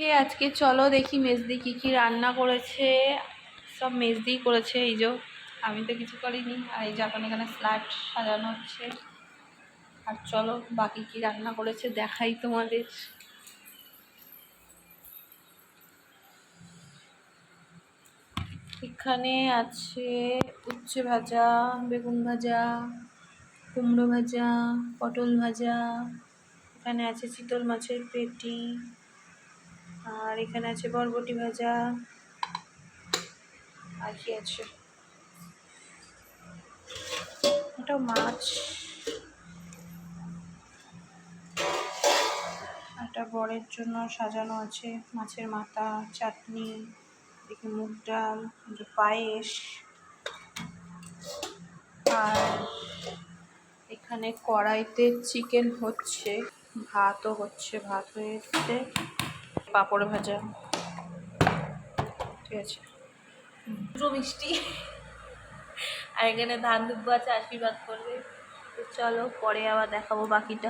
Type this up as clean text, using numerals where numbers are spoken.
আজকে চলো দেখি মেজদি কি রান্না করেছে। সব মেজদিই করেছে। এই যে আমি তো কিছু করিনি। আর এই যে এখন এখানে স্লাড সাজানো হচ্ছে। আর চলো বাকি কি রান্না করেছে দেখাই তোমাদের। এখানে আছে উচ্ছে ভাজা, বেগুন ভাজা, কুমড়ো ভাজা, পটল ভাজা, এখানে আছে চিতল মাছের পেটি, আর এখানে আছে বরবটি ভাজা। আর কি আছে, এটা মাছ, এটা বরের জন্য সাজানো আছে, মাছের মাথা, চাটনি, দেখি মুগ ডাল, পায়েস। আর এখানে কড়াইতে চিকেন হচ্ছে, ভাতও হচ্ছে, ভাত হয়েছে, পাঁপড় ভাজা, ঠিক আছে, দুটো মিষ্টি। আর এখানে ধান দুব্বো আছে, আশীর্বাদ করবে। তো চলো পরে আবার দেখাবো বাকিটা।